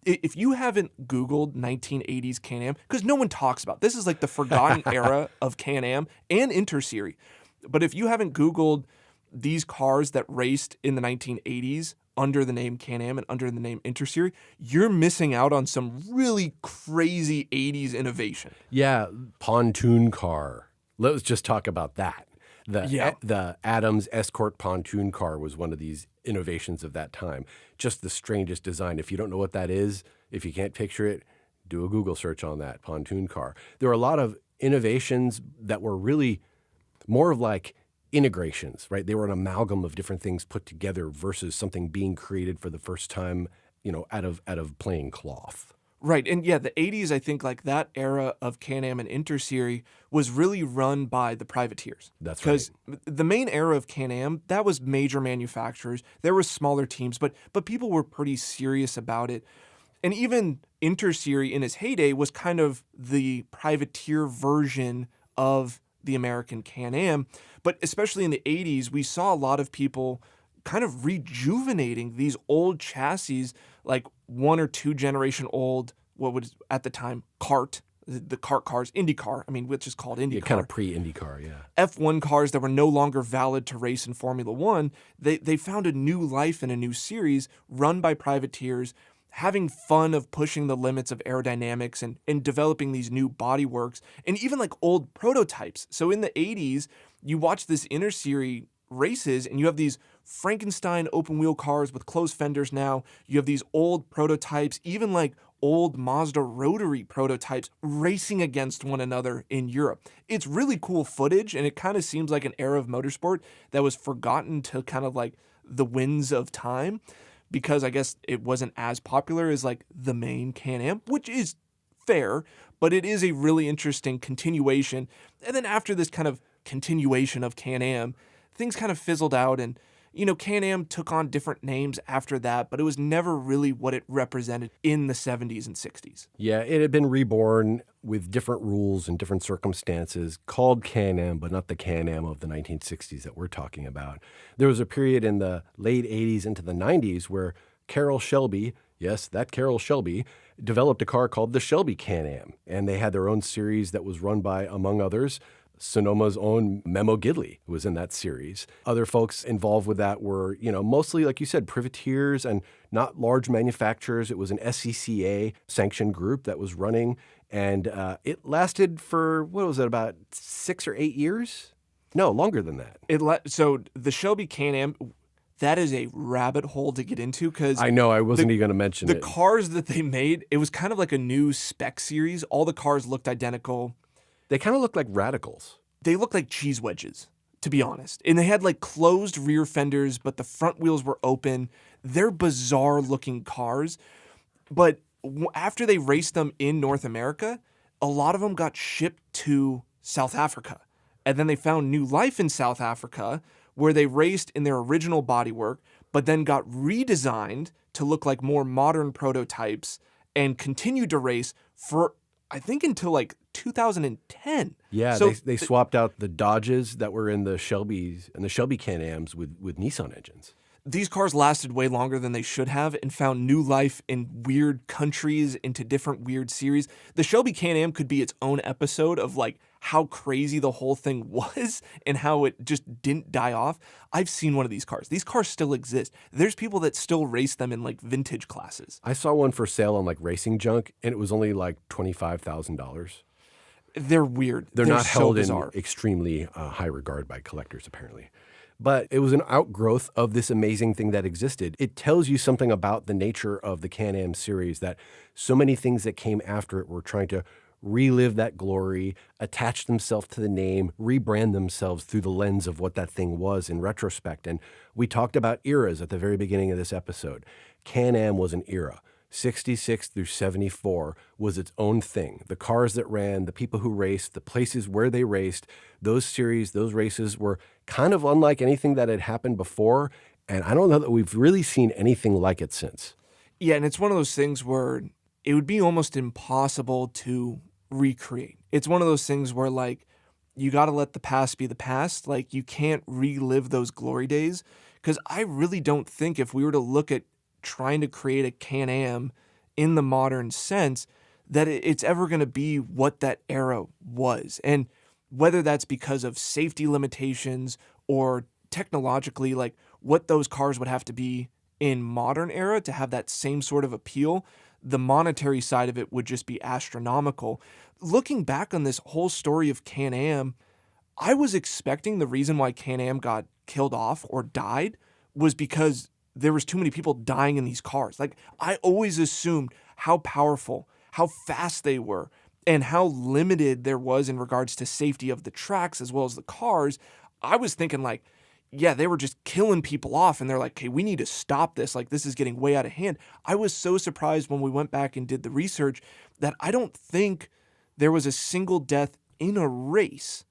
If you haven't Googled 1980s Can-Am, because no one talks about this, is like the forgotten era of Can-Am and Interserie. But if you haven't Googled these cars that raced in the 1980s under the name Can-Am and under the name Interserie, you're missing out on some really crazy 80s innovation. Yeah, pontoon car. Let's just talk about that. The Adams Escort pontoon car was one of these innovations of that time. Just the strangest design. If you don't know what that is, if you can't picture it, do a Google search on that pontoon car. There were a lot of innovations that were really more of like integrations, right? They were an amalgam of different things put together versus something being created for the first time, out of plain cloth. Right. And yeah, the 80s, I think like that era of Can-Am and Interserie was really run by the privateers. That's right. Because the main era of Can-Am, that was major manufacturers. There were smaller teams, but people were pretty serious about it. And even Interserie in its heyday was kind of the privateer version of the American Can-Am. But especially in the 80s, we saw a lot of people kind of rejuvenating these old chassis, like one or two generation old, what was at the time kart, the kart cars, IndyCar, I mean, which is called IndyCar. Yeah, kind of pre-IndyCar, yeah. F1 cars that were no longer valid to race in Formula One. They found a new life in a new series run by privateers, having fun of pushing the limits of aerodynamics and developing these new bodyworks and even like old prototypes. So in the 80s, you watch this Interserie races and you have these Frankenstein open wheel cars with closed fenders now. You have these old prototypes, even like old Mazda rotary prototypes racing against one another in Europe. It's really cool footage, and it kind of seems like an era of motorsport that was forgotten to kind of like the winds of time, because I guess it wasn't as popular as like the main Can-Am, which is fair, but it is a really interesting continuation. And then after this kind of continuation of Can-Am, things kind of fizzled out, and Can-Am took on different names after that, but it was never really what it represented in the 70s and 60s. Yeah, it had been reborn with different rules and different circumstances, called Can-Am, but not the Can-Am of the 1960s that we're talking about. There was a period in the late 80s into the 90s where Carroll Shelby, yes, that Carroll Shelby, developed a car called the Shelby Can-Am, and they had their own series that was run by, among others, Sonoma's own Memo Gidley was in that series. Other folks involved with that were, mostly, like you said, privateers and not large manufacturers. It was an SCCA sanctioned group that was running, and it lasted for, what was it, about 6 or 8 years? No, longer than that. So the Shelby Can-Am, that is a rabbit hole to get into, because I know, I wasn't even going to mention The it. cars that they made, it was kind of like a new spec series. All the cars looked identical. They kind of look like radicals. They look like cheese wedges, to be honest. And they had like closed rear fenders, but the front wheels were open. They're bizarre looking cars. But after they raced them in North America, a lot of them got shipped to South Africa. And then they found new life in South Africa, where they raced in their original bodywork, but then got redesigned to look like more modern prototypes and continued to race for, I think, until like 2010. Yeah, so they swapped out the Dodges that were in the Shelbys and the Shelby Can-Ams with Nissan engines. These cars lasted way longer than they should have and found new life in weird countries, into different weird series. The Shelby Can-Am could be its own episode of like how crazy the whole thing was and how it just didn't die off. I've seen one of these cars. These cars still exist. There's people that still race them in like vintage classes. I saw one for sale on like Racing Junk, and it was only like $25,000. They're weird. They're not so held bizarre. in extremely high regard by collectors, apparently. But it was an outgrowth of this amazing thing that existed. It tells you something about the nature of the Can-Am series, that so many things that came after it were trying to relive that glory, attach themselves to the name, rebrand themselves through the lens of what that thing was in retrospect. And we talked about eras at the very beginning of this episode. Can-Am was an era. 66 through 74 was its own thing. The cars that ran, the people who raced, the places where they raced, those series, those races were kind of unlike anything that had happened before. And I don't know that we've really seen anything like it since. Yeah, and it's one of those things where it would be almost impossible to recreate. It's one of those things where like you got to let the past be the past. Like you can't relive those glory days, because I really don't think if we were to look at trying to create a Can-Am in the modern sense, that it's ever going to be what that era was. And whether that's because of safety limitations or technologically, like what those cars would have to be in modern era to have that same sort of appeal, the monetary side of it would just be astronomical. Looking back on this whole story of Can-Am, I was expecting the reason why Can-Am got killed off or died was because there was too many people dying in these cars. Like I always assumed how powerful, how fast they were, and how limited there was in regards to safety of the tracks as well as the cars. I was thinking like, yeah, they were just killing people off, and they're like, okay, we need to stop this. Like, this is getting way out of hand. I was so surprised when we went back and did the research that I don't think there was a single death in a race,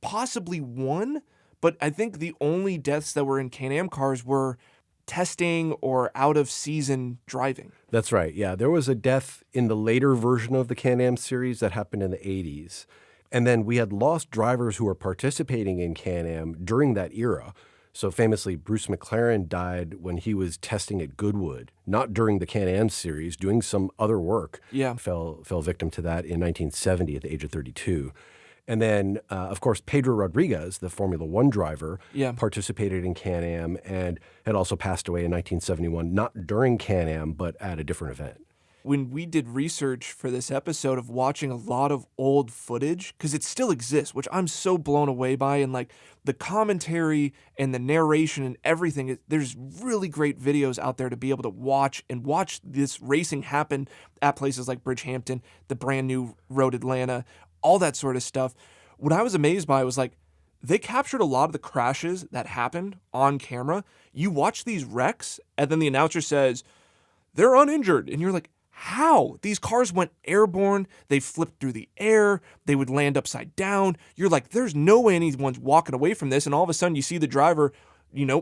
possibly one, but I think the only deaths that were in Can-Am cars were testing or out of season driving. That's right. Yeah, there was a death in the later version of the Can-Am series that happened in the 80s. And then we had lost drivers who were participating in Can-Am during that era. So famously, Bruce McLaren died when he was testing at Goodwood, not during the Can-Am series, doing some other work. Yeah. Fell victim to that in 1970 at the age of 32. And then, of course, Pedro Rodriguez, the Formula One driver, Yeah. participated in Can-Am and had also passed away in 1971, not during Can-Am, but at a different event. When we did research for this episode of watching a lot of old footage, because it still exists, which I'm so blown away by, and like the commentary and the narration and everything, there's really great videos out there to be able to watch this racing happen at places like Bridgehampton, the brand new Road Atlanta, all that sort of stuff. What I was amazed by was like, they captured a lot of the crashes that happened on camera. You watch these wrecks, and then the announcer says, they're uninjured. And you're like, how? These cars went airborne. They flipped through the air. They would land upside down. You're like, there's no way anyone's walking away from this. And all of a sudden you see the driver,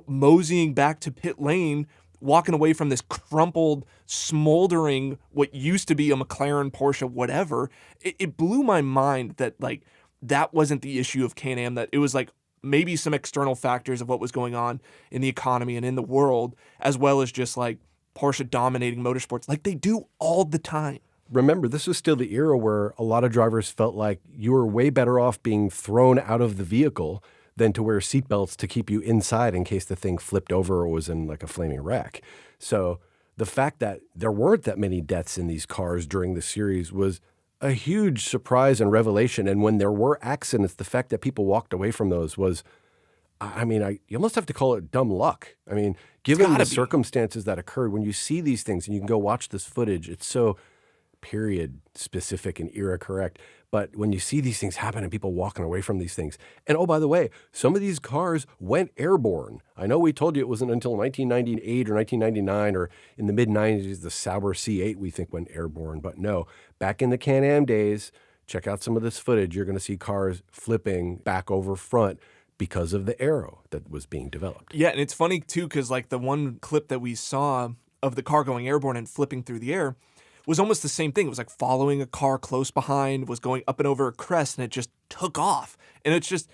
moseying back to pit lane, walking away from this crumpled, smoldering, what used to be a McLaren, Porsche, whatever. It blew my mind that like that wasn't the issue of Can-Am, that it was like maybe some external factors of what was going on in the economy and in the world, as well as just like Porsche dominating motorsports like they do all the time. Remember, this was still the era where a lot of drivers felt like you were way better off being thrown out of the vehicle than to wear seatbelts to keep you inside in case the thing flipped over or was in like a flaming wreck. So the fact that there weren't that many deaths in these cars during the series was a huge surprise and revelation. And when there were accidents, the fact that people walked away from those was, you almost have to call it dumb luck. I mean, given the circumstances that occurred, when you see these things and you can go watch this footage, it's so period specific and era correct. But when you see these things happen and people walking away from these things, and oh, by the way, some of these cars went airborne. I know we told you it wasn't until 1998 or 1999 or in the mid-90s, the Sauber C8 we think went airborne. But no, back in the Can-Am days, check out some of this footage. You're going to see cars flipping back over front because of the aero that was being developed. Yeah, and it's funny too, because like the one clip that we saw of the car going airborne and flipping through the air was almost the same thing. It was like following a car close behind, was going up and over a crest, and it just took off. And it's just,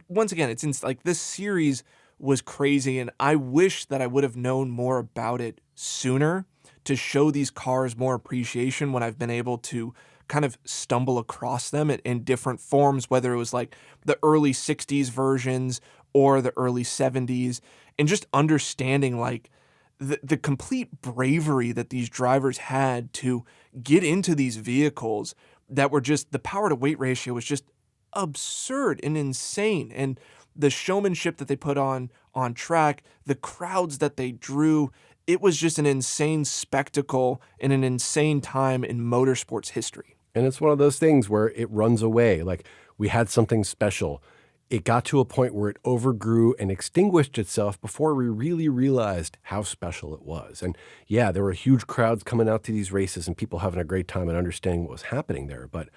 once again, it's like this series was crazy, and I wish that I would have known more about it sooner to show these cars more appreciation when I've been able to kind of stumble across them in different forms, whether it was like the early 60s versions or the early 70s, and just understanding like the complete bravery that these drivers had to get into these vehicles that were just, the power to weight ratio was just absurd and insane. And the showmanship that they put on track, the crowds that they drew, it was just an insane spectacle and an insane time in motorsports history. And it's one of those things where it runs away. Like we had something special. It got to a point where it overgrew and extinguished itself before we really realized how special it was. And yeah, there were huge crowds coming out to these races and people having a great time and understanding what was happening there. But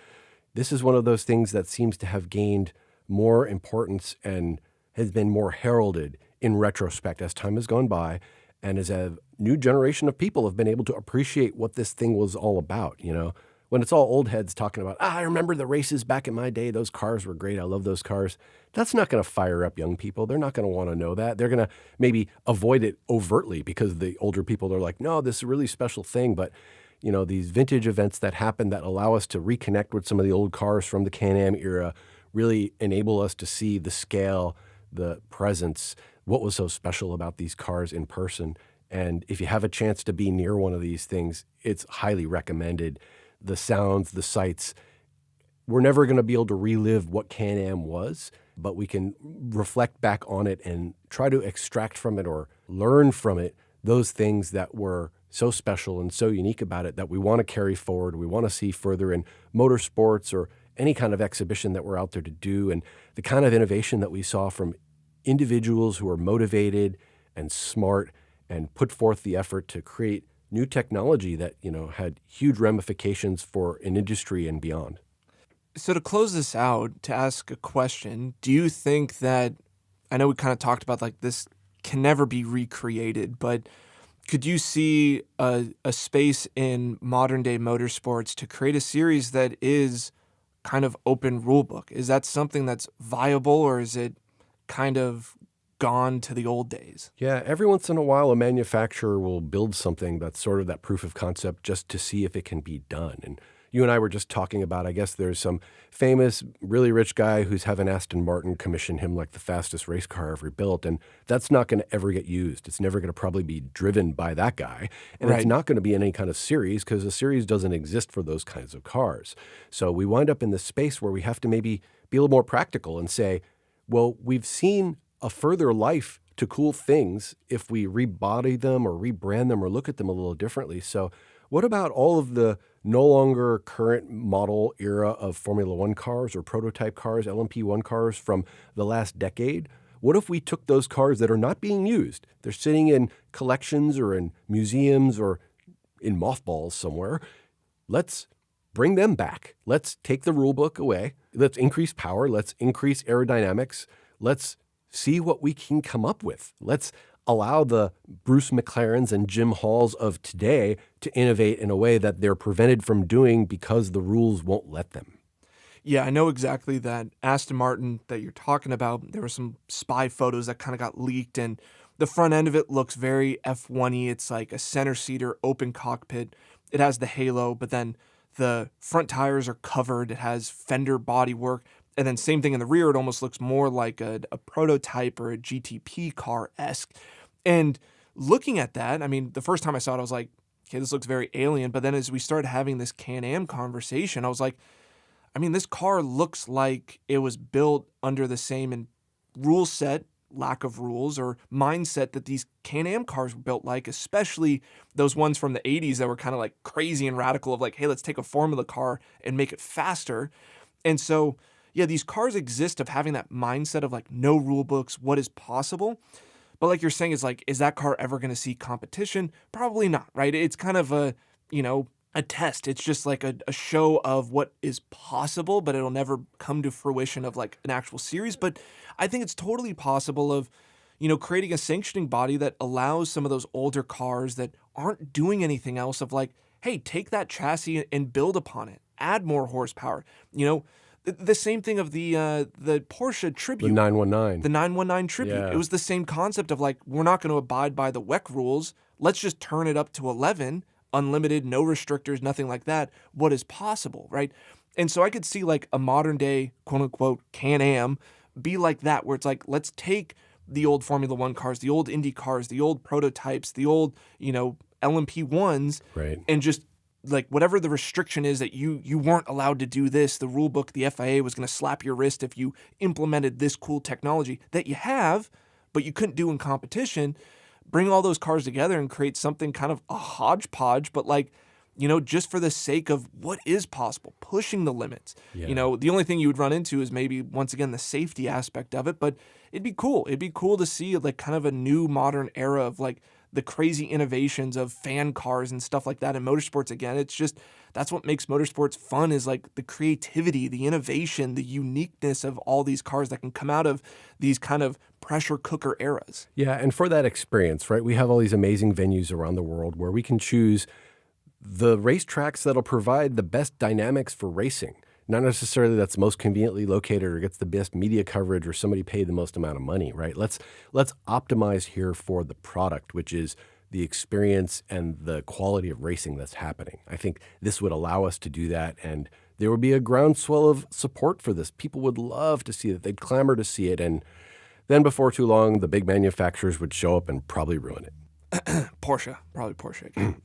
this is one of those things that seems to have gained more importance and has been more heralded in retrospect as time has gone by, and as a new generation of people have been able to appreciate what this thing was all about, When it's all old heads talking about, I remember the races back in my day. Those cars were great. I love those cars. That's not going to fire up young people. They're not going to want to know that. They're going to maybe avoid it overtly because the older people are like, no, this is a really special thing. But, these vintage events that happen that allow us to reconnect with some of the old cars from the Can-Am era really enable us to see the scale, the presence, what was so special about these cars in person. And if you have a chance to be near one of these things, it's highly recommended. The sounds, the sights, we're never going to be able to relive what Can-Am was, but we can reflect back on it and try to extract from it or learn from it those things that were so special and so unique about it that we want to carry forward, we want to see further in motorsports or any kind of exhibition that we're out there to do, and the kind of innovation that we saw from individuals who are motivated and smart and put forth the effort to create new technology that, had huge ramifications for an industry and beyond. So to close this out, to ask a question, do you think that, I know we kind of talked about like this can never be recreated, but could you see a space in modern day motorsports to create a series that is kind of open rulebook? Is that something that's viable, or is it kind of gone to the old days? Yeah, every once in a while, a manufacturer will build something that's sort of that proof of concept just to see if it can be done. And you and I were just talking about, I guess there's some famous, really rich guy who's having Aston Martin commission him like the fastest race car ever built. And that's not going to ever get used. It's never going to probably be driven by that guy. And it's Right. not going to be in any kind of series because a series doesn't exist for those kinds of cars. So we wind up in this space where we have to maybe be a little more practical and say, well, we've seen a further life to cool things if we rebody them or rebrand them or look at them a little differently. So what about all of the no longer current model era of Formula One cars or prototype cars, LMP1 cars from the last decade? What if we took those cars that are not being used? They're sitting in collections or in museums or in mothballs somewhere. Let's bring them back. Let's take the rule book away. Let's increase power. Let's increase aerodynamics. Let's see what we can come up with. Let's allow the Bruce McLarens and Jim Halls of today to innovate in a way that they're prevented from doing because the rules won't let them. Yeah, I know exactly that Aston Martin that you're talking about. There were some spy photos that kind of got leaked, and the front end of it looks very F1-y. It's like a center seater, open cockpit. It has the halo, but then the front tires are covered. It has fender bodywork. And then same thing in the rear. It almost looks more like a prototype or a GTP car-esque. And looking at that, I mean, the first time I saw it, I was like, okay, this looks very alien. But then as we started having this Can-Am conversation, I was like, I mean, this car looks like it was built under the same rule set, lack of rules, or mindset that these Can-Am cars were built like, especially those ones from the 80s that were kind of like crazy and radical of like, hey, let's take a formula car and make it faster. And so, yeah, these cars exist of having that mindset of like no rule books, what is possible. But like you're saying, is like, is that car ever going to see competition? Probably not, right? It's kind of a test. It's just like a show of what is possible, but it'll never come to fruition of like an actual series. But I think it's totally possible of, creating a sanctioning body that allows some of those older cars that aren't doing anything else of like, hey, take that chassis and build upon it, add more horsepower. The same thing of the Porsche Tribute. The 919. The 919 Tribute. Yeah. It was the same concept of like, we're not going to abide by the WEC rules. Let's just turn it up to 11, unlimited, no restrictors, nothing like that. What is possible, right? And so I could see like a modern day, quote unquote, Can-Am be like that, where it's like, let's take the old Formula One cars, the old Indy cars, the old prototypes, the old, LMP1s, Right. and just like whatever the restriction is that you weren't allowed to do this, the rule book, the FIA was going to slap your wrist if you implemented this cool technology that you have, but you couldn't do in competition. Bring all those cars together and create something kind of a hodgepodge, but like, just for the sake of what is possible, pushing the limits. Yeah. The only thing you would run into is maybe, once again, the safety aspect of it, but it'd be cool. It'd be cool to see like kind of a new modern era of like the crazy innovations of fan cars and stuff like that in motorsports again. It's just, that's what makes motorsports fun, is like the creativity, the innovation, the uniqueness of all these cars that can come out of these kind of pressure cooker eras. Yeah, and for that experience, right, we have all these amazing venues around the world where we can choose the racetracks that'll provide the best dynamics for racing. Not necessarily that's most conveniently located or gets the best media coverage or somebody paid the most amount of money, right? Let's optimize here for the product, which is the experience and the quality of racing that's happening. I think this would allow us to do that, and there would be a groundswell of support for this. People would love to see it. They'd clamor to see it, and then before too long, the big manufacturers would show up and probably ruin it. Probably Porsche again.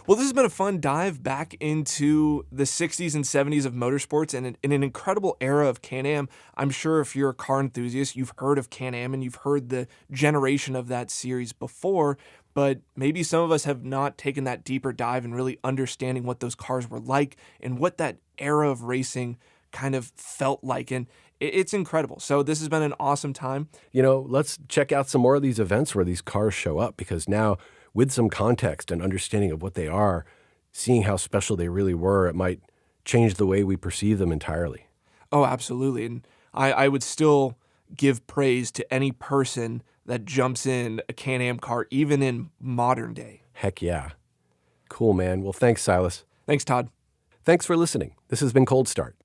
Well, this has been a fun dive back into the 60s and 70s of motorsports and in an incredible era of Can-Am. I'm sure if you're a car enthusiast, you've heard of Can-Am and you've heard the generation of that series before, but maybe some of us have not taken that deeper dive and really understanding what those cars were like and what that era of racing kind of felt like. And it's incredible. So this has been an awesome time. Let's check out some more of these events where these cars show up, because now with some context and understanding of what they are, seeing how special they really were, it might change the way we perceive them entirely. Oh, absolutely. And I would still give praise to any person that jumps in a Can-Am car, even in modern day. Heck yeah. Cool, man. Well, thanks, Silas. Thanks, Todd. Thanks for listening. This has been Cold Start.